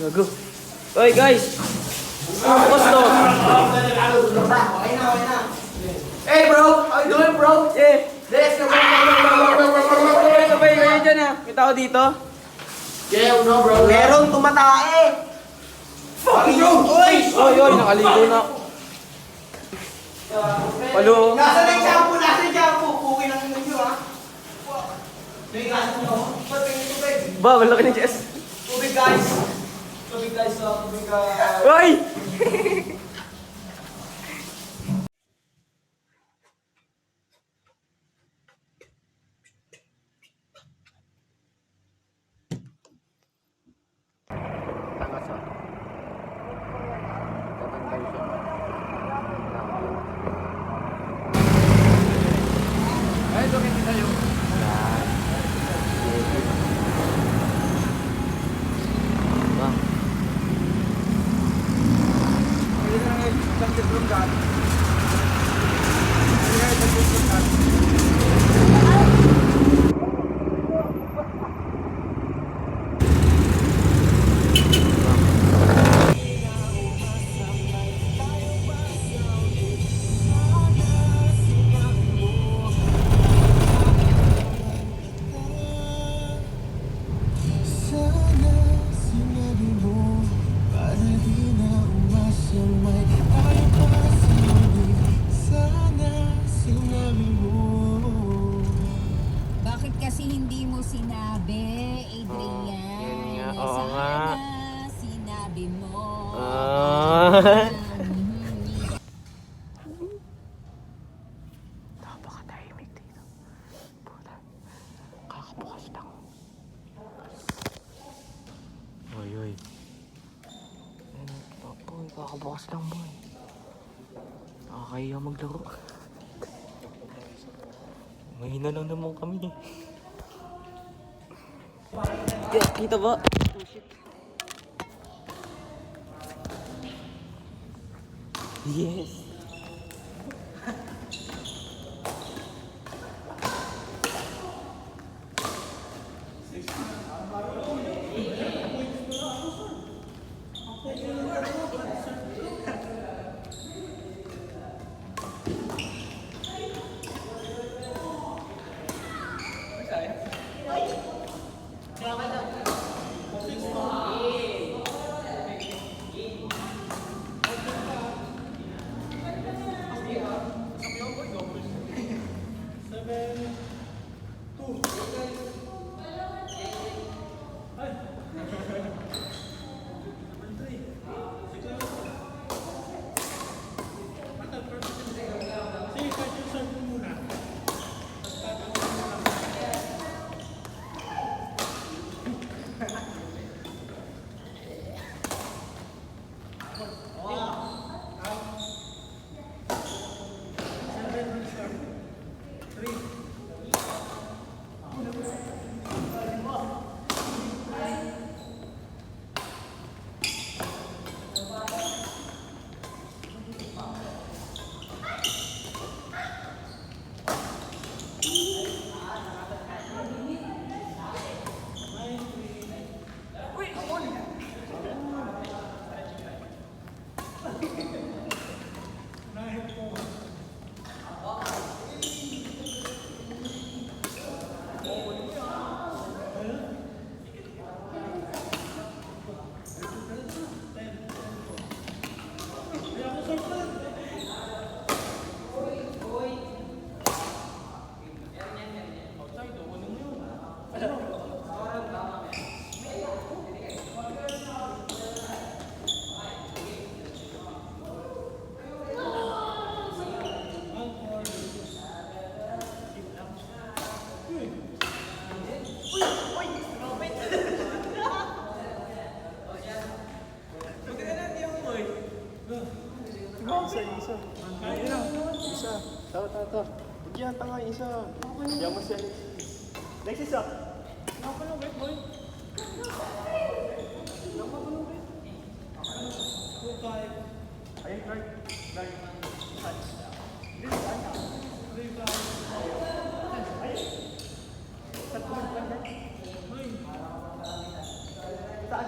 Gago. Oy guys! Bukas to! Okay na. Hey bro! How you doing bro? Yeah! Let's go! Sabay kayo dyan ha! May tao dito? Yeah, no bro. Meron tumatae! Fuck you! Oy! Oy! Nakaligo na. Palo! Nasa na yung shampoo? Puki lang yung nyo ha? May gas mo. Ba't may tubig? Ba, malaki ni Jess. Tubig guys! Tubig. Oy! Bakit kasi hindi mo sinabi, Adrian? Yun nga, oo nga. Sana sinabi mo. Napakatahimik dito. Puta. Kakabukas lang. Oy. Boy, kakabukas lang boy. Nakakahiya maglaro. Mahina lang naman kami. Kita ba? Oh shit. Yes. Isa. Ayun na. Isa. Tawa. Huwag yan, tanga. Isa. Yan mo si Alexis. Next isa. Nakapalungkit, boy. Ayun, right. Saan?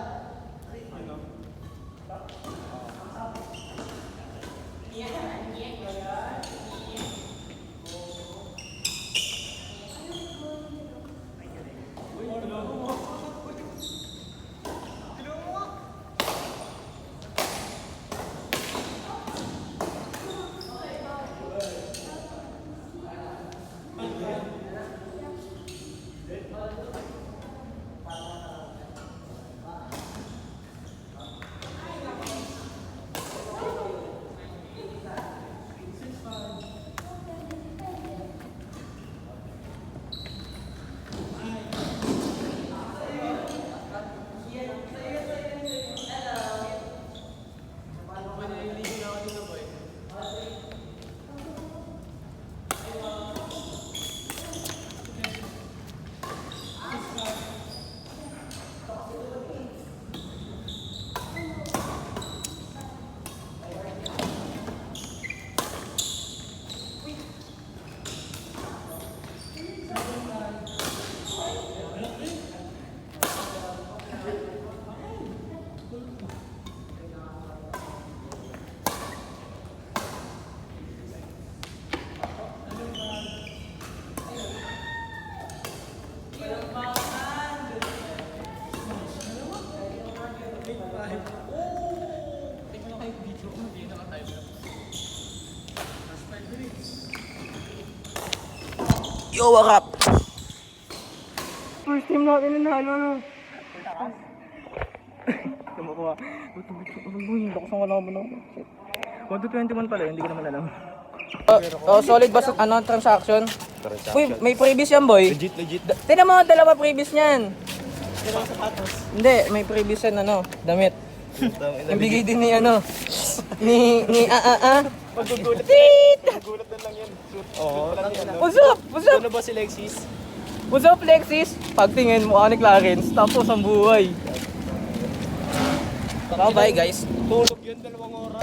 Yo, what up? First team natin nanalo na. Kumukuha. Lakas ang wala mo na. 1-21 pala, hindi ko naman alam. Solid ba sa transaction? Uy, may previous yan, boy. Legit. Tignan mo, dalawa previous niyan. Hindi, may previous yan, damit. Yung bigay din ni ni Magugulat na lang yan. Oo. What's up? Ano ba si Lexis? What's up, Lexis? Pagtingin mo ni Clarence, tapos ang buhay. Bye guys. Tulog yun, 2 oras.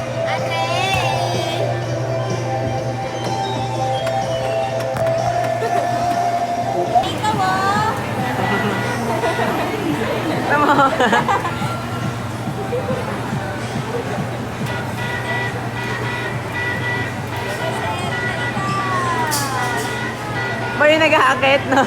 May nag-aakit, no?